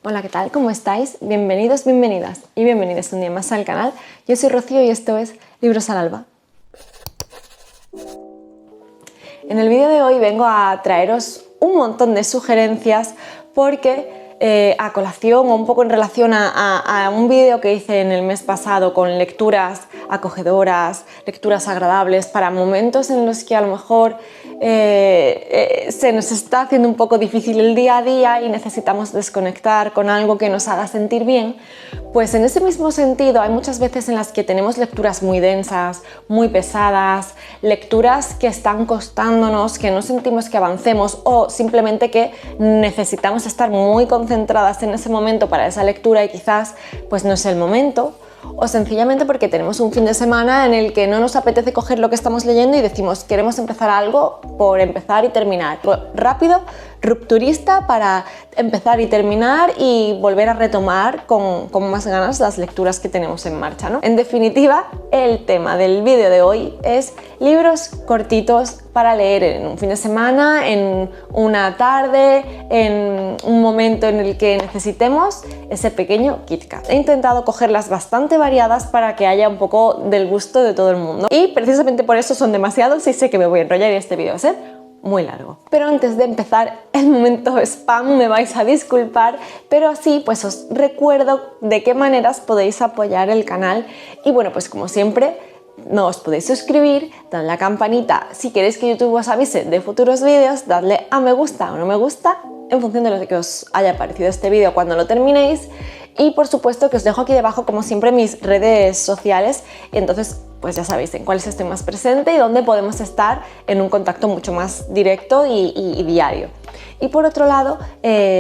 Hola, ¿qué tal? ¿Cómo estáis? Bienvenidos, bienvenidas y bienvenidos un día más al canal. Yo soy Rocío y esto es Libros al Alba. En el vídeo de hoy vengo a traeros un montón de sugerencias porque a colación o un poco en relación a un vídeo que hice en el mes pasado con lecturas acogedoras, lecturas agradables para momentos en los que a lo mejor se nos está haciendo un poco difícil el día a día y necesitamos desconectar con algo que nos haga sentir bien. Pues en ese mismo sentido hay muchas veces en las que tenemos lecturas muy densas, muy pesadas, lecturas que están costándonos, que no sentimos que avancemos o simplemente que necesitamos estar muy concentradas en ese momento para esa lectura y quizás pues no es el momento, o sencillamente porque tenemos un fin de semana en el que no nos apetece coger lo que estamos leyendo y decimos queremos empezar algo por empezar y terminar. Rápido, rupturista para empezar y terminar y volver a retomar con más ganas las lecturas que tenemos en marcha, ¿no? En definitiva, el tema del vídeo de hoy es libros cortitos para leer en un fin de semana, en una tarde, en un momento en el que necesitemos ese pequeño KitKat. He intentado cogerlas bastante variadas para que haya un poco del gusto de todo el mundo y precisamente por eso son demasiados y sé que me voy a enrollar y este vídeo va a ser muy largo. Pero antes de empezar el momento spam, me vais a disculpar, pero así pues os recuerdo de qué maneras podéis apoyar el canal y bueno, pues como siempre no os podéis suscribir, dadle a la campanita si queréis que YouTube os avise de futuros vídeos, dadle a me gusta o no me gusta en función de lo que os haya parecido este vídeo cuando lo terminéis y por supuesto que os dejo aquí debajo como siempre mis redes sociales y entonces pues ya sabéis en cuáles estoy más presente y dónde podemos estar en un contacto mucho más directo y diario. Y por otro lado,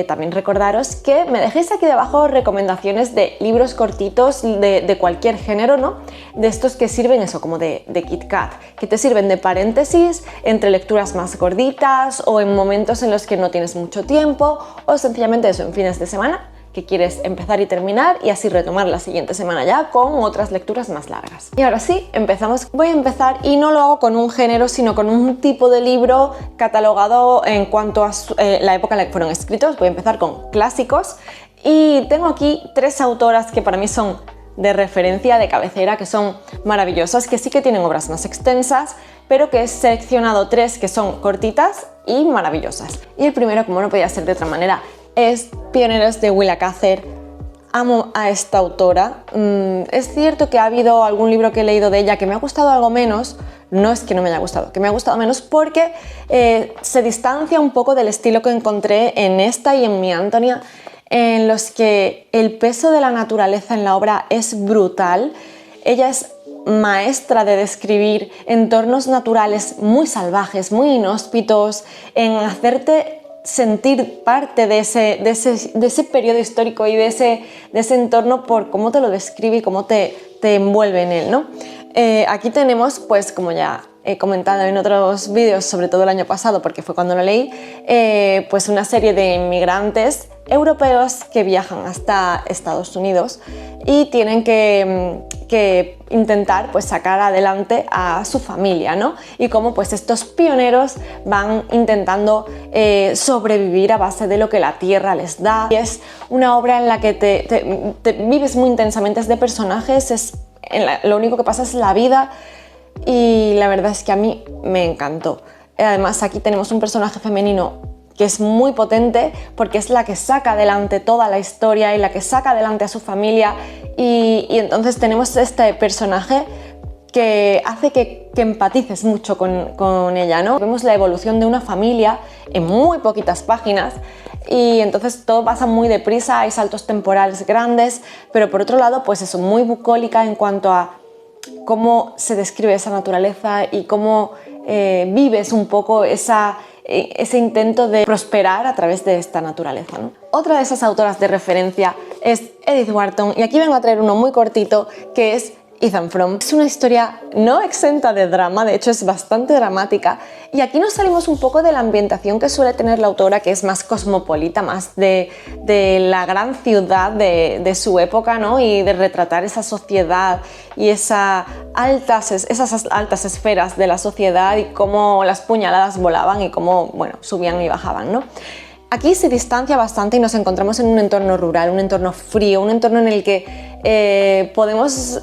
también recordaros que me dejéis aquí debajo recomendaciones de libros cortitos de cualquier género, ¿no? De estos que sirven eso, como de KitKat, que te sirven de paréntesis entre lecturas más gorditas o en momentos en los que no tienes mucho tiempo o sencillamente eso, en fines de semana que quieres empezar y terminar y así retomar la siguiente semana ya con otras lecturas más largas. Y ahora sí, empezamos. Voy a empezar y no lo hago con un género, sino con un tipo de libro catalogado en cuanto a la época en la que fueron escritos. Voy a empezar con clásicos y tengo aquí tres autoras que para mí son de referencia, de cabecera, que son maravillosas, que sí que tienen obras más extensas, pero que he seleccionado tres que son cortitas y maravillosas. Y el primero, como no podía ser de otra manera, es Pioneros de Willa Cather. Amo a esta autora. Es cierto que ha habido algún libro que he leído de ella que me ha gustado algo menos, no es que no me haya gustado, que me ha gustado menos porque se distancia un poco del estilo que encontré en esta y en Mi Antonia, en los que el peso de la naturaleza en la obra es brutal. Ella es maestra de describir entornos naturales muy salvajes, muy inhóspitos, en hacerte sentir parte de ese periodo histórico y de ese entorno por cómo te lo describe y cómo te envuelve en él, ¿no? Aquí tenemos, pues como ya he comentado en otros vídeos, sobre todo el año pasado porque fue cuando lo leí, pues una serie de inmigrantes europeos que viajan hasta Estados Unidos y tienen que intentar pues sacar adelante a su familia, ¿no? Y cómo pues estos pioneros van intentando sobrevivir a base de lo que la tierra les da. Y es una obra en la que te vives muy intensamente, es de personajes, lo único que pasa es la vida y la verdad es que a mí me encantó. Además aquí tenemos un personaje femenino que es muy potente porque es la que saca adelante toda la historia y la que saca adelante a su familia y entonces tenemos este personaje que hace que empatices mucho con ella, ¿no? Vemos la evolución de una familia en muy poquitas páginas y entonces todo pasa muy deprisa, hay saltos temporales grandes, pero por otro lado pues eso, muy bucólica en cuanto a cómo se describe esa naturaleza y cómo vives un poco ese intento de prosperar a través de esta naturaleza, ¿no? Otra de esas autoras de referencia es Edith Wharton y aquí vengo a traer uno muy cortito que es Ethan Frome. Es una historia no exenta de drama, de hecho es bastante dramática y aquí nos salimos un poco de la ambientación que suele tener la autora, que es más cosmopolita, más de la gran ciudad de su época, ¿no? Y de retratar esa sociedad y esas altas esferas de la sociedad y cómo las puñaladas volaban y cómo, bueno, subían y bajaban, ¿no? Aquí se distancia bastante y nos encontramos en un entorno rural, un entorno frío, un entorno en el que podemos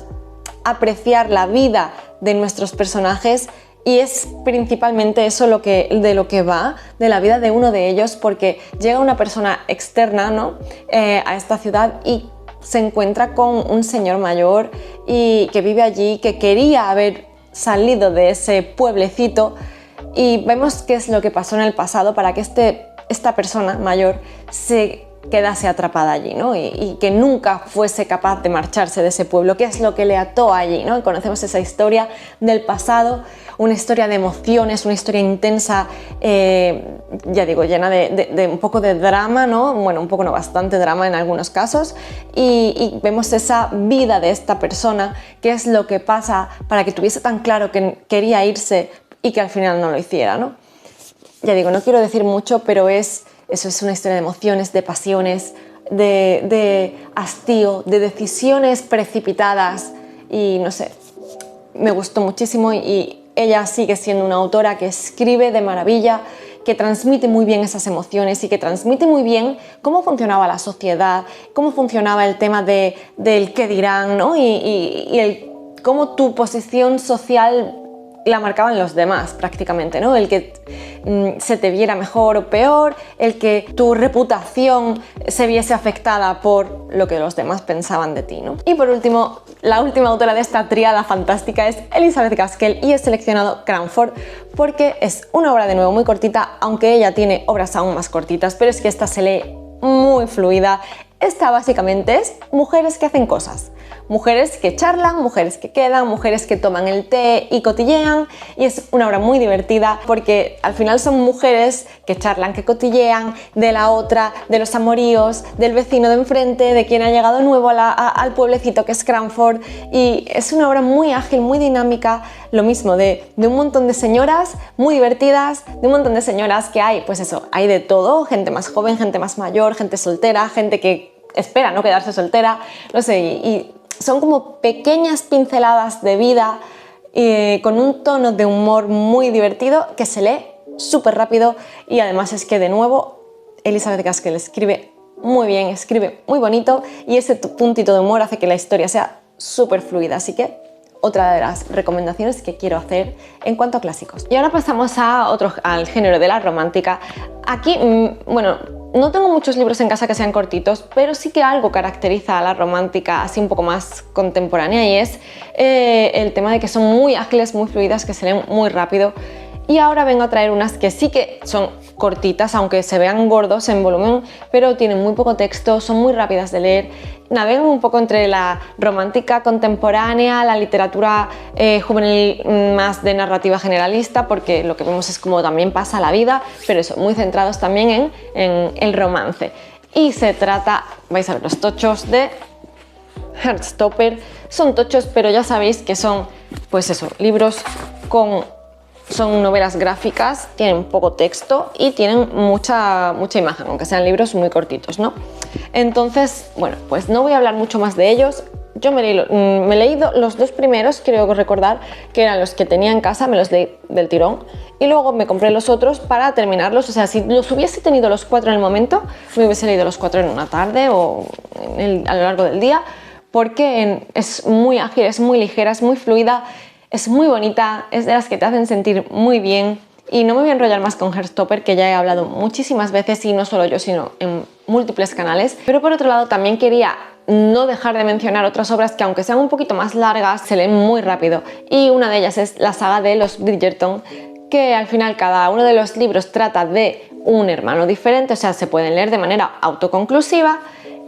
apreciar la vida de nuestros personajes, y es principalmente eso de lo que va, de la vida de uno de ellos, porque llega una persona externa, ¿no?, a esta ciudad y se encuentra con un señor mayor y que vive allí, que quería haber salido de ese pueblecito, y vemos qué es lo que pasó en el pasado para que esta persona mayor se quedase atrapada allí, ¿no? Y que nunca fuese capaz de marcharse de ese pueblo, qué es lo que le ató allí, ¿no? Y conocemos esa historia del pasado, una historia de emociones, una historia intensa, ya digo, llena de un poco de drama, ¿no? Bueno, un poco no, bastante drama en algunos casos, y vemos esa vida de esta persona, qué es lo que pasa para que tuviese tan claro que quería irse y que al final no lo hiciera, ¿no? Ya digo, no quiero decir mucho, pero eso es una historia de emociones, de pasiones, de hastío, de decisiones precipitadas, y no sé, me gustó muchísimo, y ella sigue siendo una autora que escribe de maravilla, que transmite muy bien esas emociones y que transmite muy bien cómo funcionaba la sociedad, cómo funcionaba el tema del qué dirán, ¿no? y cómo tu posición social la marcaban los demás prácticamente, ¿no? El que se te viera mejor o peor, el que tu reputación se viese afectada por lo que los demás pensaban de ti, ¿no? Y por último, la última autora de esta tríada fantástica es Elizabeth Gaskell, y he seleccionado Cranford porque es una obra de nuevo muy cortita, aunque ella tiene obras aún más cortitas, pero es que esta se lee muy fluida. Esta básicamente es mujeres que hacen cosas, mujeres que charlan, mujeres que quedan, mujeres que toman el té y cotillean, y es una obra muy divertida porque al final son mujeres que charlan, que cotillean de la otra, de los amoríos, del vecino de enfrente, de quien ha llegado nuevo al pueblecito que es Cranford, y es una obra muy ágil, muy dinámica, lo mismo de un montón de señoras muy divertidas, de un montón de señoras que hay, pues eso, hay de todo, gente más joven, gente más mayor, gente soltera, gente que espera no quedarse soltera, no sé, y son como pequeñas pinceladas de vida con un tono de humor muy divertido que se lee súper rápido, y además es que de nuevo Elizabeth Gaskell escribe muy bien, escribe muy bonito, y ese puntito de humor hace que la historia sea súper fluida, así que otra de las recomendaciones que quiero hacer en cuanto a clásicos. Y ahora pasamos al género de la romántica. Aquí, bueno, no tengo muchos libros en casa que sean cortitos, pero sí que algo caracteriza a la romántica así un poco más contemporánea, y es el tema de que son muy ágiles, muy fluidas, que se leen muy rápido. Y ahora vengo a traer unas que sí que son cortitas, aunque se vean gordos en volumen, pero tienen muy poco texto, son muy rápidas de leer, navegan un poco entre la romántica contemporánea, la literatura juvenil más de narrativa generalista, porque lo que vemos es cómo también pasa la vida, pero eso, muy centrados también en el romance. Y se trata, vais a ver los tochos de Heartstopper. Son tochos, pero ya sabéis que son, pues eso, libros son novelas gráficas, tienen poco texto y tienen mucha imagen, aunque sean libros muy cortitos, ¿no? Entonces, bueno, pues no voy a hablar mucho más de ellos. Yo me he leído los dos primeros, creo recordar que eran los que tenía en casa, me los leí del tirón, y luego me compré los otros para terminarlos. O sea, si los hubiese tenido los 4 en el momento, me hubiese leído los 4 en una tarde o a lo largo del día, porque es muy ágil, es muy ligera, es muy fluida, es muy bonita, es de las que te hacen sentir muy bien. Y no me voy a enrollar más con Heartstopper, que ya he hablado muchísimas veces, y no solo yo, sino en múltiples canales. Pero por otro lado también quería no dejar de mencionar otras obras que, aunque sean un poquito más largas, se leen muy rápido. Y una de ellas es la saga de los Bridgerton, que al final cada uno de los libros trata de un hermano diferente, o sea, se pueden leer de manera autoconclusiva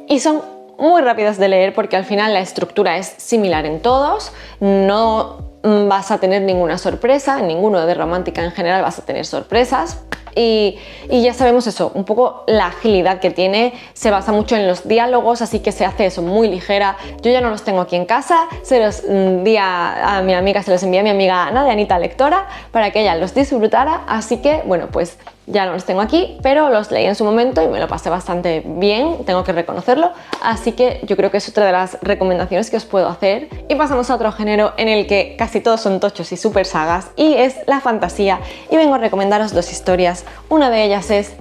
y son muy rápidas de leer porque al final la estructura es similar en todos, no vas a tener ninguna sorpresa, en ninguno de romántica en general vas a tener sorpresas. Y ya sabemos eso, un poco la agilidad que tiene, se basa mucho en los diálogos, así que se hace eso muy ligera. Yo ya no los tengo aquí en casa, se los envié a mi amiga Ana, de Anita Lectora, para que ella los disfrutara, así que bueno, pues ya no los tengo aquí, pero los leí en su momento y me lo pasé bastante bien, tengo que reconocerlo, así que yo creo que es otra de las recomendaciones que os puedo hacer. Y pasamos a otro género en el que casi todos son tochos y super sagas, y es la fantasía, y vengo a recomendaros dos historias. Una de ellas es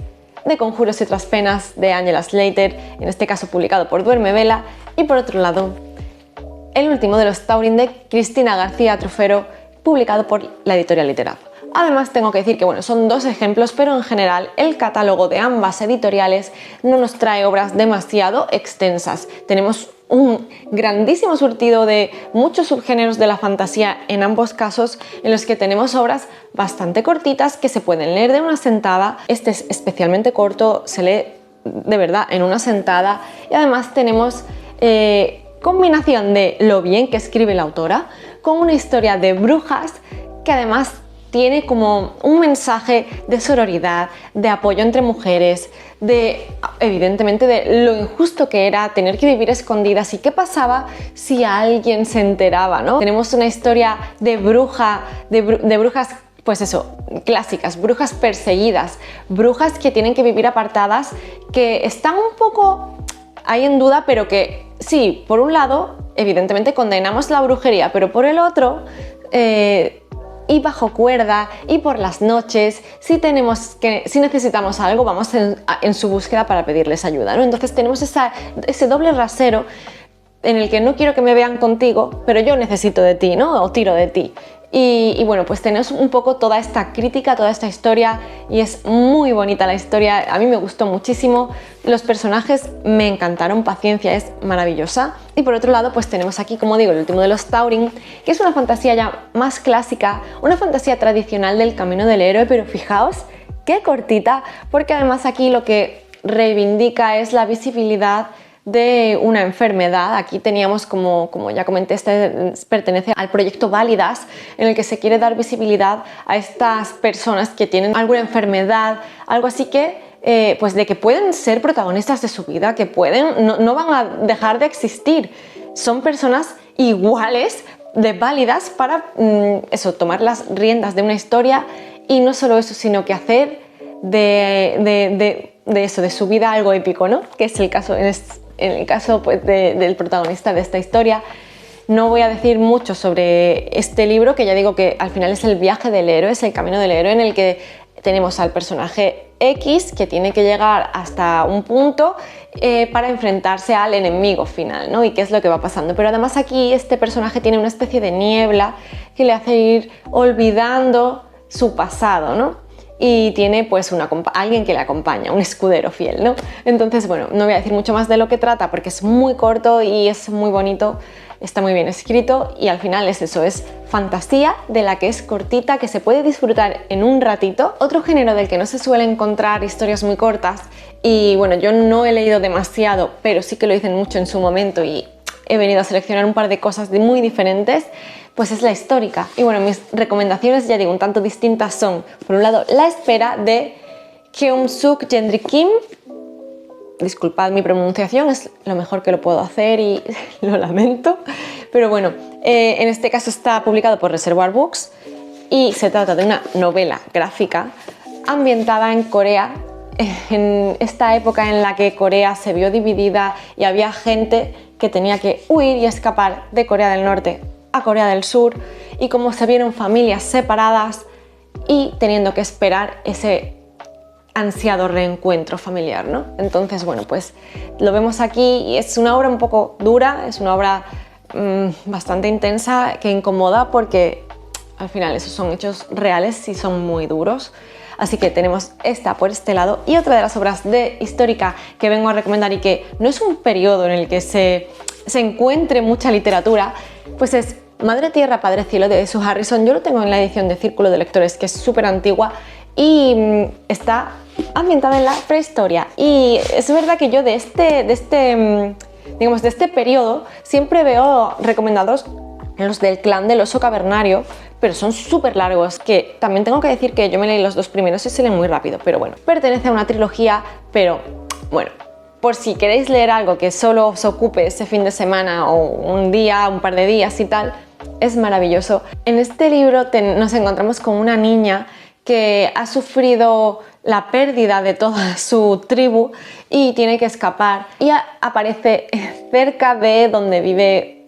de Conjuros y otras penas de Angela Slater, en este caso publicado por Duerme Vela, y por otro lado el último de los Taurin de Cristina García Trufero, publicado por la editorial Literab. Además tengo que decir que bueno, son dos ejemplos, pero en general el catálogo de ambas editoriales no nos trae obras demasiado extensas. Tenemos un grandísimo surtido de muchos subgéneros de la fantasía en ambos casos, en los que tenemos obras bastante cortitas que se pueden leer de una sentada. Este es especialmente corto, se lee de verdad en una sentada, y además tenemos combinación de lo bien que escribe la autora con una historia de brujas que además tiene como un mensaje de sororidad, de apoyo entre mujeres, de evidentemente de lo injusto que era tener que vivir escondidas y qué pasaba si alguien se enteraba, ¿no? Tenemos una historia de brujas, pues eso, clásicas, brujas perseguidas, brujas que tienen que vivir apartadas, que están un poco ahí en duda, pero que sí, por un lado, evidentemente condenamos la brujería, pero por el otro, y bajo cuerda y por las noches, si necesitamos algo, vamos en su búsqueda para pedirles ayuda, ¿no? Entonces tenemos ese doble rasero en el que no quiero que me vean contigo, pero yo necesito de ti, ¿no? O tiro de ti. Y bueno, pues tenemos un poco toda esta crítica, toda esta historia, y es muy bonita la historia, a mí me gustó muchísimo, los personajes me encantaron, Paciencia es maravillosa. Y por otro lado, pues tenemos aquí, como digo, el último de los Taurin, que es una fantasía ya más clásica, una fantasía tradicional del camino del héroe, pero fijaos qué cortita, porque además aquí lo que reivindica es la visibilidad de una enfermedad. Aquí teníamos, como ya comenté, este pertenece al proyecto Válidas, en el que se quiere dar visibilidad a estas personas que tienen alguna enfermedad, algo así que pues de que pueden ser protagonistas de su vida, que pueden, no van a dejar de existir, son personas iguales, de válidas para eso, tomar las riendas de una historia, y no solo eso, sino que hacer de su vida algo épico, ¿no? Que es el caso en el caso pues, del protagonista de esta historia. No voy a decir mucho sobre este libro, que ya digo que al final es el viaje del héroe, es el camino del héroe, en el que tenemos al personaje X que tiene que llegar hasta un punto para enfrentarse al enemigo final, ¿no? Y qué es lo que va pasando. Pero además aquí este personaje tiene una especie de niebla que le hace ir olvidando su pasado, ¿no? Y tiene pues alguien que le acompaña, un escudero fiel, ¿no? Entonces, bueno, no voy a decir mucho más de lo que trata porque es muy corto y es muy bonito, está muy bien escrito, y al final es eso, es fantasía de la que es cortita, que se puede disfrutar en un ratito. Otro género del que no se suele encontrar historias muy cortas, y bueno, yo no he leído demasiado, pero sí que lo hice mucho en su momento y he venido a seleccionar un par de cosas muy diferentes, pues es la histórica. Y bueno, mis recomendaciones, ya digo, un tanto distintas son, por un lado, La espera de Keum-suk Jendrik Kim. Disculpad mi pronunciación, es lo mejor que lo puedo hacer y lo lamento, pero bueno, en este caso está publicado por Reservoir Books y se trata de una novela gráfica ambientada en Corea, en esta época en la que Corea se vio dividida y había gente que tenía que huir y escapar de Corea del Norte a Corea del Sur, y cómo se vieron familias separadas y teniendo que esperar ese ansiado reencuentro familiar, ¿no? Entonces, bueno, pues lo vemos aquí, y es una obra un poco dura, es una obra bastante intensa, que incomoda porque al final esos son hechos reales y son muy duros. Así que tenemos esta por este lado, y otra de las obras de histórica que vengo a recomendar, y que no es un periodo en el que se encuentre mucha literatura, pues es Madre Tierra, Padre Cielo de Sue Harrison. Yo lo tengo en la edición de Círculo de Lectores, que es súper antigua y está ambientada en la prehistoria. Y es verdad que yo de este periodo siempre veo recomendados los del Clan del Oso Cavernario, pero son súper largos, que también tengo que decir que yo me leí los dos primeros y se leen muy rápido, pero bueno, pertenece a una trilogía, pero bueno, por si queréis leer algo que solo os ocupe ese fin de semana o un día, un par de días y tal, es maravilloso. En este libro nos encontramos con una niña que ha sufrido la pérdida de toda su tribu y tiene que escapar, y aparece cerca de donde vive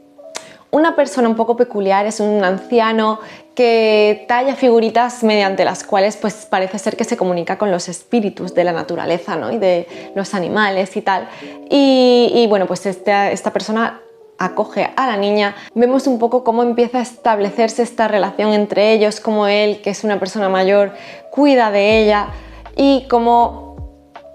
una persona un poco peculiar, es un anciano que talla figuritas mediante las cuales pues parece ser que se comunica con los espíritus de la naturaleza, ¿no? Y de los animales y tal. Y bueno, pues esta persona acoge a la niña. Vemos un poco cómo empieza a establecerse esta relación entre ellos, cómo él, que es una persona mayor, cuida de ella y cómo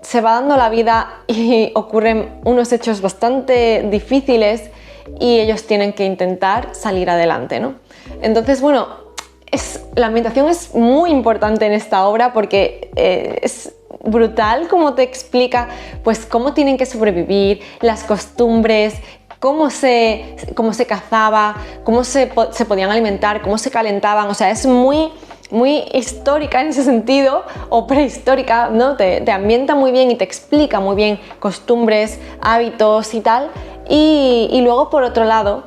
se va dando la vida y ocurren unos hechos bastante difíciles y ellos tienen que intentar salir adelante, ¿no? Entonces, bueno, la ambientación es muy importante en esta obra porque es brutal cómo te explica pues cómo tienen que sobrevivir, las costumbres, cómo se cazaba, cómo se podían alimentar, cómo se calentaban. O sea, es muy histórica en ese sentido, o prehistórica, ¿no? Te ambienta muy bien y te explica muy bien costumbres, hábitos y tal. Y luego, por otro lado,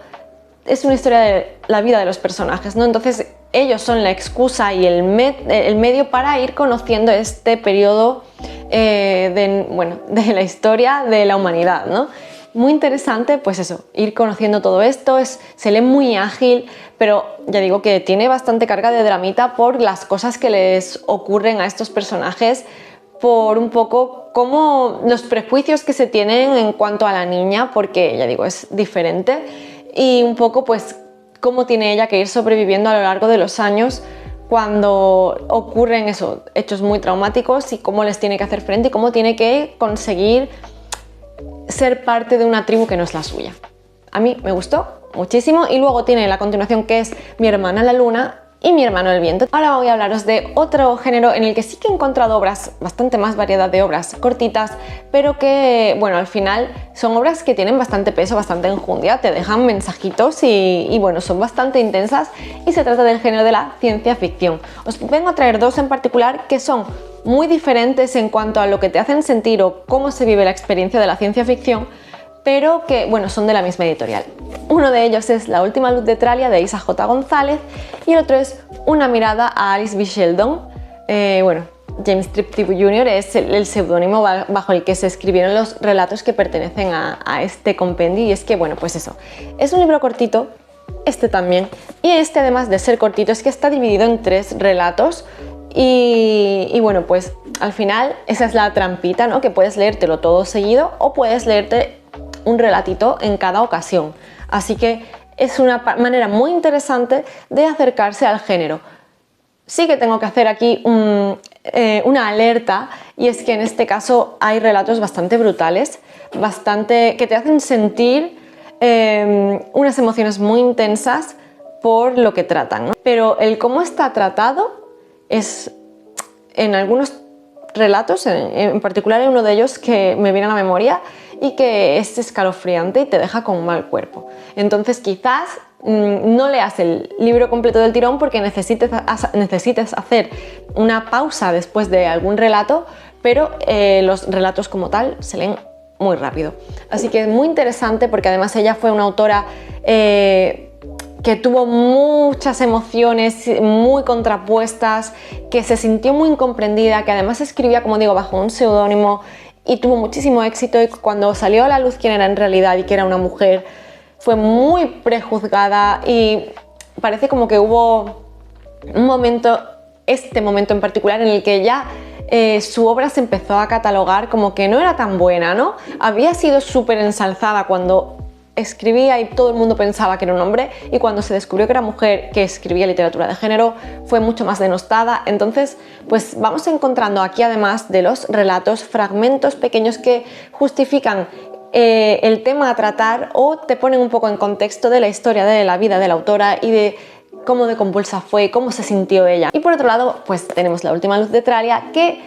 es una historia de la vida de los personajes, ¿no? Entonces ellos son la excusa y el medio para ir conociendo este periodo de la historia de la humanidad, ¿no? Muy interesante, pues eso, ir conociendo todo esto, se lee muy ágil, pero ya digo que tiene bastante carga de dramita por las cosas que les ocurren a estos personajes, por un poco como los prejuicios que se tienen en cuanto a la niña, porque ya digo, es diferente, y un poco pues cómo tiene ella que ir sobreviviendo a lo largo de los años cuando ocurren esos hechos muy traumáticos y cómo les tiene que hacer frente y cómo tiene que conseguir ser parte de una tribu que no es la suya. A mí me gustó muchísimo y luego tiene la continuación que es Mi hermana la luna y Mi hermano el viento. Ahora voy a hablaros de otro género en el que sí que he encontrado obras, bastante más variedad de obras cortitas, pero que, bueno, al final son obras que tienen bastante peso, bastante enjundia, te dejan mensajitos y bueno, son bastante intensas, y se trata del género de la ciencia ficción. Os vengo a traer dos en particular que son muy diferentes en cuanto a lo que te hacen sentir o cómo se vive la experiencia de la ciencia ficción, pero que, bueno, son de la misma editorial. Uno de ellos es La última luz de Tralia, de Isa J. González, y el otro es Una mirada a Alice B. Sheldon. James Triptych Jr. es el seudónimo bajo el que se escribieron los relatos que pertenecen a este compendio, y es que, bueno, pues eso, es un libro cortito, este también, y este, además de ser cortito, es que está dividido en 3 relatos. Y bueno, pues al final esa es la trampita, ¿no? Que puedes leértelo todo seguido o puedes leerte un relatito en cada ocasión. Así que es una manera muy interesante de acercarse al género. Sí que tengo que hacer aquí una alerta, y es que en este caso hay relatos bastante brutales, que te hacen sentir unas emociones muy intensas por lo que tratan, ¿no? Pero el cómo está tratado es, en algunos relatos, en particular en uno de ellos que me viene a la memoria y que es escalofriante y te deja con un mal cuerpo. Entonces quizás no leas el libro completo del tirón porque necesites hacer una pausa después de algún relato, pero los relatos como tal se leen muy rápido. Así que es muy interesante porque además ella fue una autora que tuvo muchas emociones muy contrapuestas, que se sintió muy incomprendida, que además escribía, como digo, bajo un seudónimo y tuvo muchísimo éxito, y cuando salió a la luz quién era en realidad y que era una mujer, fue muy prejuzgada, y parece como que hubo un momento, este momento en particular, en el que ya su obra se empezó a catalogar como que no era tan buena, ¿no? Había sido súper ensalzada cuando escribía y todo el mundo pensaba que era un hombre, y cuando se descubrió que era mujer que escribía literatura de género fue mucho más denostada. Entonces, pues vamos encontrando aquí, además de los relatos, fragmentos pequeños que justifican el tema a tratar o te ponen un poco en contexto de la historia de la vida de la autora y de cómo de compulsa fue, cómo se sintió ella. Y por otro lado, pues tenemos La última luz de Tralia, que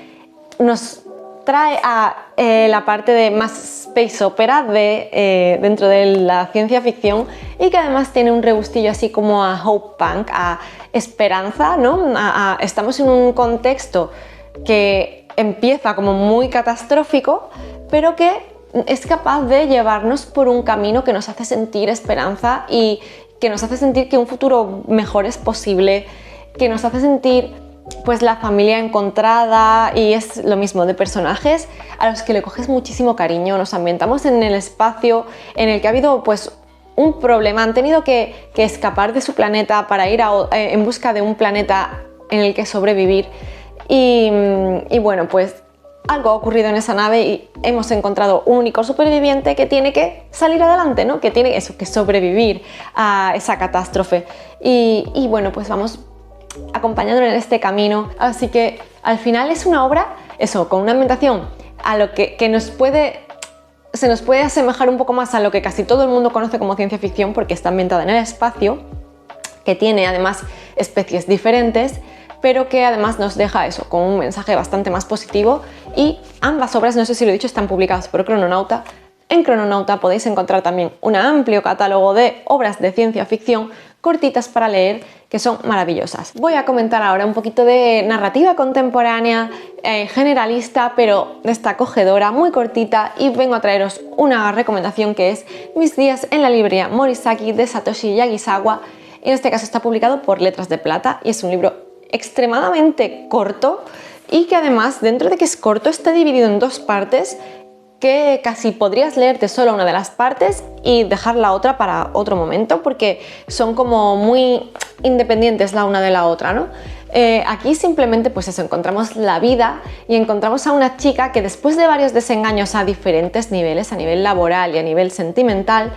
nos trae a la parte de más space opera dentro de la ciencia ficción, y que además tiene un regustillo así como a hope punk, a esperanza, ¿no? Estamos en un contexto que empieza como muy catastrófico, pero que es capaz de llevarnos por un camino que nos hace sentir esperanza y que nos hace sentir que un futuro mejor es posible, que nos hace sentir pues la familia encontrada, y es lo mismo, de personajes a los que le coges muchísimo cariño. Nos ambientamos en el espacio en el que ha habido pues un problema, han tenido que escapar de su planeta para ir en busca de un planeta en el que sobrevivir. Y bueno, pues algo ha ocurrido en esa nave y hemos encontrado un único superviviente que tiene que salir adelante, ¿no? Que tiene que sobrevivir a esa catástrofe. Y bueno, pues vamos acompañándolo en este camino. Así que al final es una obra, eso, con una ambientación a lo que se nos puede asemejar un poco más a lo que casi todo el mundo conoce como ciencia ficción, porque está ambientada en el espacio, que tiene además especies diferentes, pero que además nos deja eso, con un mensaje bastante más positivo. Y ambas obras, no sé si lo he dicho, están publicadas por Crononauta. En Crononauta podéis encontrar también un amplio catálogo de obras de ciencia ficción cortitas para leer, que son maravillosas. Voy a comentar ahora un poquito de narrativa contemporánea, generalista, pero de esta acogedora, muy cortita, y vengo a traeros una recomendación que es Mis días en la librería Morisaki de Satoshi Yagisawa. En este caso está publicado por Letras de Plata y es un libro extremadamente corto y que además, dentro de que es corto, está dividido en dos partes que casi podrías leerte solo una de las partes y dejar la otra para otro momento, porque son como muy independientes la una de la otra, ¿no? Aquí simplemente pues eso, encontramos la vida y encontramos a una chica que después de varios desengaños a diferentes niveles, a nivel laboral y a nivel sentimental,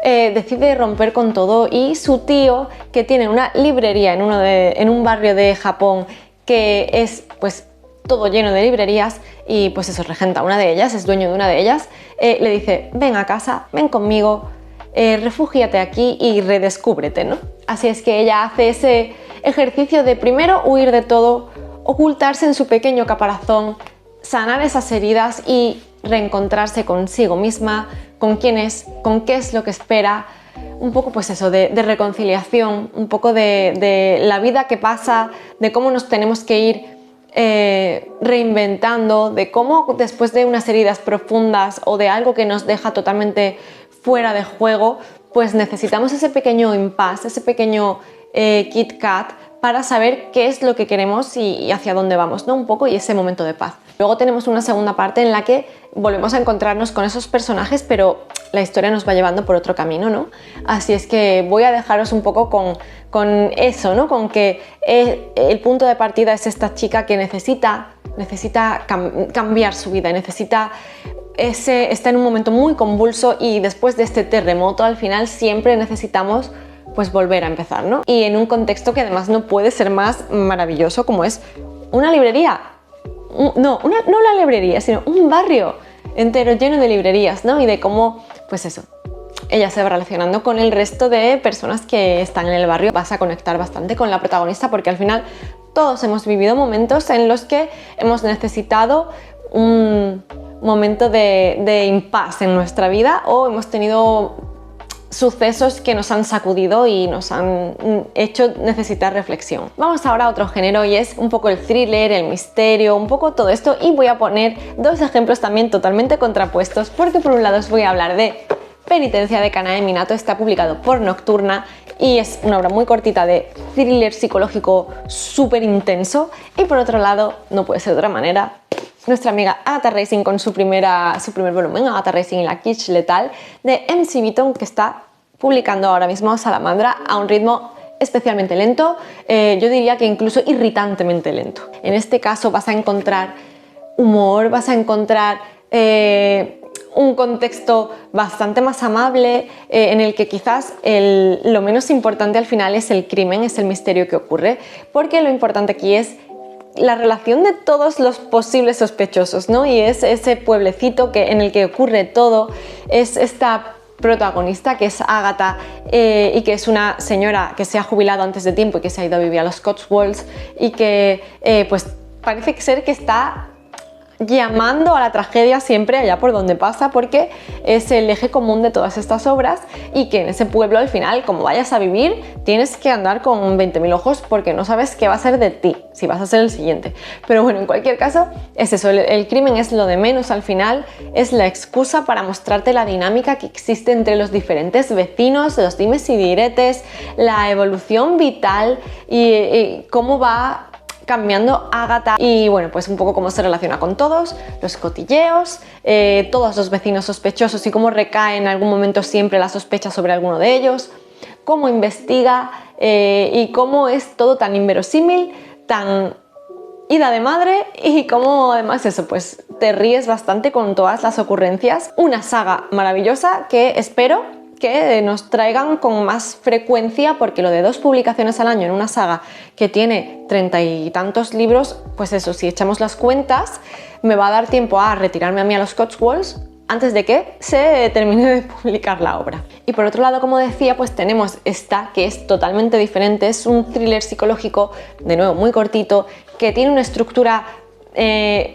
decide romper con todo, y su tío, que tiene una librería en un barrio de Japón que es pues todo lleno de librerías, y pues eso, regenta una de ellas, es dueño de una de ellas, le dice: ven a casa, ven conmigo, refúgiate aquí y redescúbrete, ¿no? Así es que ella hace ese ejercicio de primero huir de todo, ocultarse en su pequeño caparazón, sanar esas heridas y reencontrarse consigo misma, con quién es, con qué es lo que espera, un poco pues eso, de reconciliación, un poco de la vida que pasa, de cómo nos tenemos que ir reinventando, de cómo después de unas heridas profundas o de algo que nos deja totalmente fuera de juego, pues necesitamos ese pequeño impasse, ese pequeño Kit Kat para saber qué es lo que queremos y hacia dónde vamos, ¿no? Un poco, y ese momento de paz. Luego tenemos una segunda parte en la que volvemos a encontrarnos con esos personajes, pero la historia nos va llevando por otro camino, ¿no? Así es que voy a dejaros un poco con eso, ¿no? Con que el punto de partida es esta chica que necesita cambiar su vida, está en un momento muy convulso, y después de este terremoto al final siempre necesitamos pues volver a empezar, ¿no? Y en un contexto que además no puede ser más maravilloso, como es una librería. No la librería, sino un barrio entero lleno de librerías, ¿no? Y de cómo, pues eso, ella se va relacionando con el resto de personas que están en el barrio. Vas a conectar bastante con la protagonista, porque al final todos hemos vivido momentos en los que hemos necesitado un momento de impasse en nuestra vida, o hemos tenido sucesos que nos han sacudido y nos han hecho necesitar reflexión. Vamos ahora a otro género, y es un poco el thriller, el misterio, un poco todo esto, y voy a poner dos ejemplos también totalmente contrapuestos, porque por un lado os voy a hablar de Penitencia de Kanae Minato. Está publicado por Nocturna y es una obra muy cortita de thriller psicológico súper intenso, y por otro lado, no puede ser de otra manera, nuestra amiga Agatha Racing con su primer volumen, Agatha Racing y la Kitsch Letal, de MC Beaton, que está publicando ahora mismo Salamandra a un ritmo especialmente lento, yo diría que incluso irritantemente lento. En este caso vas a encontrar humor, vas a encontrar un contexto bastante más amable, en el que quizás lo menos importante al final es el crimen, es el misterio que ocurre, porque lo importante aquí es la relación de todos los posibles sospechosos, ¿no? Y es ese pueblecito en el que ocurre todo, es esta protagonista que es Agatha, y que es una señora que se ha jubilado antes de tiempo y que se ha ido a vivir a los Cotswolds, y que pues parece ser que está llamando a la tragedia siempre allá por donde pasa, porque es el eje común de todas estas obras, y que en ese pueblo al final, como vayas a vivir, tienes que andar con 20.000 ojos, porque no sabes qué va a ser de ti, si vas a ser el siguiente. Pero bueno, en cualquier caso es eso, el crimen es lo de menos al final, es la excusa para mostrarte la dinámica que existe entre los diferentes vecinos, los dimes y diretes, la evolución vital y cómo va cambiando Ágata y bueno, pues un poco cómo se relaciona con todos, los cotilleos, todos los vecinos sospechosos y cómo recae en algún momento siempre la sospecha sobre alguno de ellos, cómo investiga y cómo es todo tan inverosímil, tan ida de madre y cómo además eso, pues te ríes bastante con todas las ocurrencias. Una saga maravillosa que espero que nos traigan con más frecuencia, porque lo de 2 publicaciones al año en una saga que tiene 30 y tantos libros, pues eso, si echamos las cuentas, me va a dar tiempo a retirarme a mí a los Cotswolds antes de que se termine de publicar la obra. Y por otro lado, como decía, pues tenemos esta que es totalmente diferente, es un thriller psicológico, de nuevo muy cortito, que tiene una estructura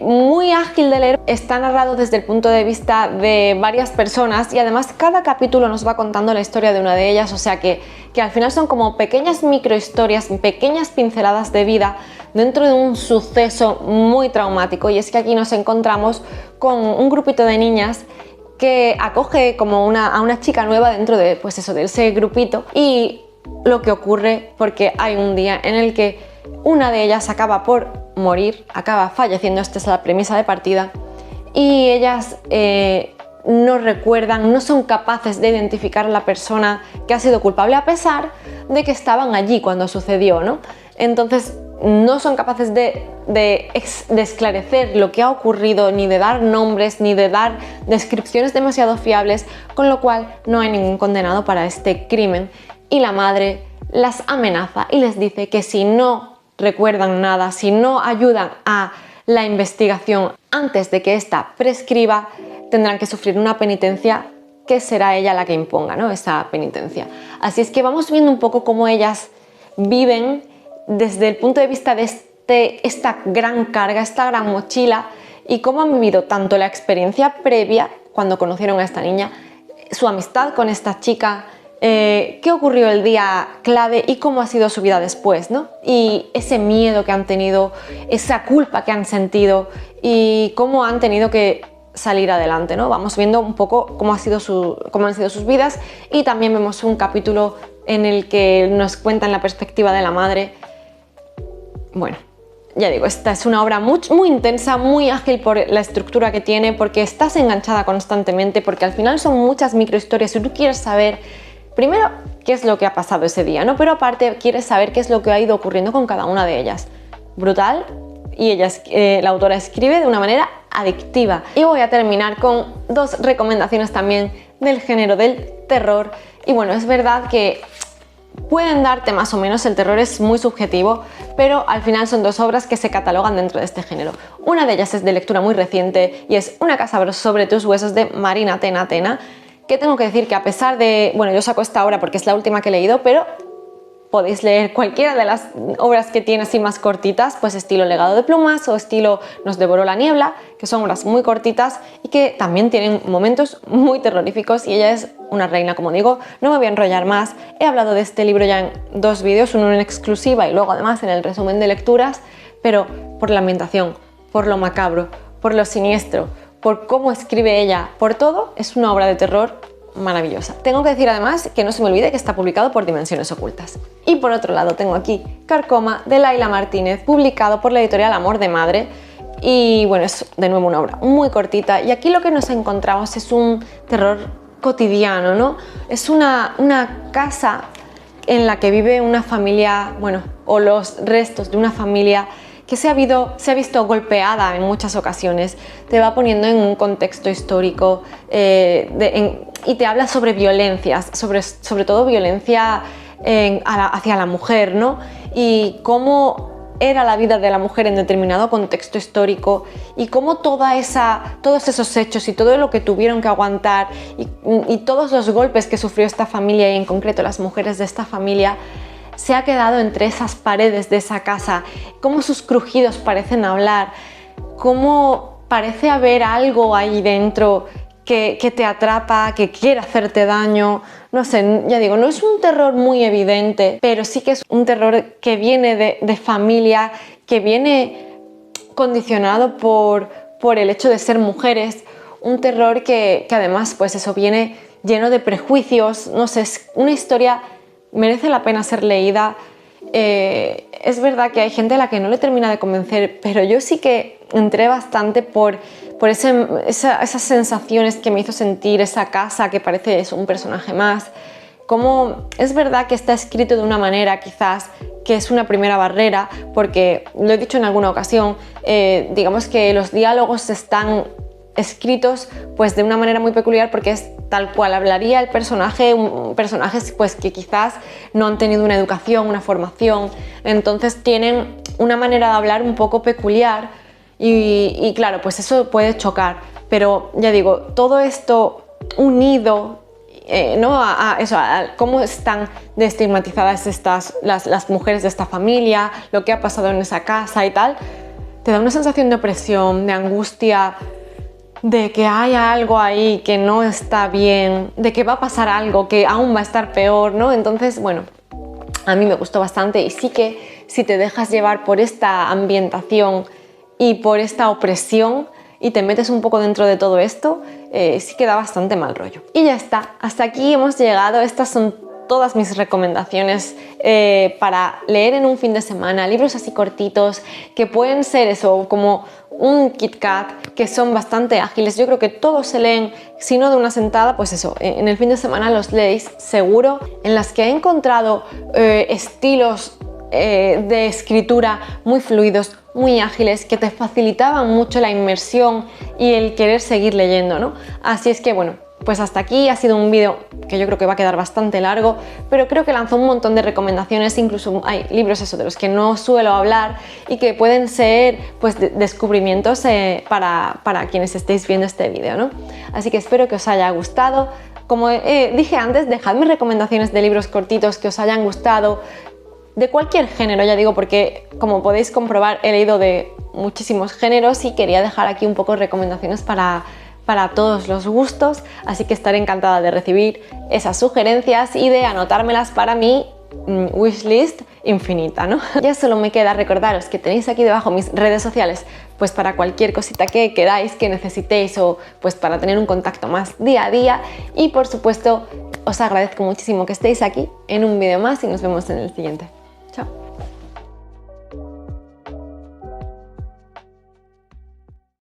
muy ágil de leer, está narrado desde el punto de vista de varias personas y además cada capítulo nos va contando la historia de una de ellas, o sea que al final son como pequeñas microhistorias, pequeñas pinceladas de vida dentro de un suceso muy traumático. Y es que aquí nos encontramos con un grupito de niñas que acoge como a una chica nueva dentro de, pues eso, de ese grupito, y lo que ocurre porque hay un día en el que una de ellas acaba por morir, acaba falleciendo, esta es la premisa de partida, y ellas no recuerdan, no son capaces de identificar a la persona que ha sido culpable a pesar de que estaban allí cuando sucedió, ¿no? Entonces no son capaces de esclarecer lo que ha ocurrido, ni de dar nombres, ni de dar descripciones demasiado fiables, con lo cual no hay ningún condenado para este crimen, y la madre las amenaza y les dice que si no recuerdan nada, si no ayudan a la investigación antes de que ésta prescriba, tendrán que sufrir una penitencia que será ella la que imponga, ¿no?, esa penitencia. Así es que vamos viendo un poco cómo ellas viven desde el punto de vista de esta gran carga, esta gran mochila, y cómo han vivido tanto la experiencia previa cuando conocieron a esta niña, su amistad con esta chica, qué ocurrió el día clave y cómo ha sido su vida después, ¿no? Y ese miedo que han tenido, esa culpa que han sentido y cómo han tenido que salir adelante, ¿no? Vamos viendo un poco cómo han sido sus vidas, y también vemos un capítulo en el que nos cuentan la perspectiva de la madre. Bueno, ya digo, esta es una obra muy intensa, muy ágil por la estructura que tiene, porque estás enganchada constantemente, porque al final son muchas microhistorias y tú quieres saber primero qué es lo que ha pasado ese día, ¿no? Pero aparte quieres saber qué es lo que ha ido ocurriendo con cada una de ellas. Brutal, y la autora escribe de una manera adictiva. Y voy a terminar con 2 recomendaciones también del género del terror. Y bueno, es verdad que pueden darte más o menos, el terror es muy subjetivo, pero al final son 2 obras que se catalogan dentro de este género. Una de ellas es de lectura muy reciente y es Una casa sobre tus huesos, de Marina Tena Tena, que tengo que decir que a pesar de, bueno, yo saco esta obra porque es la última que he leído, pero podéis leer cualquiera de las obras que tiene así más cortitas, pues estilo Legado de plumas o estilo Nos devoró la niebla, que son obras muy cortitas y que también tienen momentos muy terroríficos, y ella es una reina, como digo. No me voy a enrollar más, he hablado de este libro ya en 2 vídeos, uno en exclusiva y luego además en el resumen de lecturas, pero por la ambientación, por lo macabro, por lo siniestro, por cómo escribe ella, por todo, es una obra de terror maravillosa. Tengo que decir además que no se me olvide que está publicado por Dimensiones Ocultas. Y por otro lado tengo aquí Carcoma, de Laila Martínez, publicado por la editorial Amor de Madre, y bueno, es de nuevo una obra muy cortita, y aquí lo que nos encontramos es un terror cotidiano, ¿no? Es una casa en la que vive una familia, bueno, o los restos de una familia que se ha visto golpeada en muchas ocasiones. Te va poniendo en un contexto histórico y te habla sobre violencias, sobre todo violencia hacia la mujer, ¿no? Y cómo era la vida de la mujer en determinado contexto histórico, y cómo todos esos hechos y todo lo que tuvieron que aguantar y todos los golpes que sufrió esta familia, y en concreto las mujeres de esta familia, se ha quedado entre esas paredes de esa casa, cómo sus crujidos parecen hablar, cómo parece haber algo ahí dentro que te atrapa, que quiere hacerte daño. No sé, ya digo, no es un terror muy evidente, pero sí que es un terror que viene de familia, que viene condicionado por el hecho de ser mujeres, un terror que además, pues eso, viene lleno de prejuicios. No sé, es una historia, merece la pena ser leída, es verdad que hay gente a la que no le termina de convencer, pero yo sí que entré bastante por esas sensaciones que me hizo sentir esa casa que parece un personaje más. Como es verdad que está escrito de una manera quizás que es una primera barrera, porque lo he dicho en alguna ocasión, digamos que los diálogos están escritos pues de una manera muy peculiar porque es tal cual hablaría el personaje, personajes pues que quizás no han tenido una educación, una formación, entonces tienen una manera de hablar un poco peculiar y claro, pues eso puede chocar, pero ya digo, todo esto unido ¿no? a cómo están destigmatizadas las mujeres de esta familia, lo que ha pasado en esa casa y tal, te da una sensación de opresión, de angustia, de que hay algo ahí que no está bien, de que va a pasar algo que aún va a estar peor, ¿no? Entonces, bueno, a mí me gustó bastante y sí que si te dejas llevar por esta ambientación y por esta opresión y te metes un poco dentro de todo esto, sí que da bastante mal rollo. Y ya está, hasta aquí hemos llegado. Estas son todas mis recomendaciones para leer en un fin de semana, libros así cortitos que pueden ser eso, como un Kit Kat, que son bastante ágiles. Yo creo que todos se leen, si no de una sentada, pues eso, en el fin de semana los leéis seguro, en las que he encontrado estilos de escritura muy fluidos, muy ágiles, que te facilitaban mucho la inmersión y el querer seguir leyendo, ¿no? Así es que bueno, pues hasta aquí ha sido un vídeo que yo creo que va a quedar bastante largo, pero creo que lanzó un montón de recomendaciones, incluso hay libros de los que no suelo hablar y que pueden ser pues descubrimientos para quienes estéis viendo este vídeo, ¿no? Así que espero que os haya gustado. Como dije antes, dejadme recomendaciones de libros cortitos que os hayan gustado, de cualquier género, ya digo, porque como podéis comprobar he leído de muchísimos géneros y quería dejar aquí un poco recomendaciones para todos los gustos, así que estaré encantada de recibir esas sugerencias y de anotármelas para mi wishlist infinita, ¿no? Ya solo me queda recordaros que tenéis aquí debajo mis redes sociales, pues para cualquier cosita que queráis, que necesitéis o pues para tener un contacto más día a día, y por supuesto os agradezco muchísimo que estéis aquí en un vídeo más y nos vemos en el siguiente.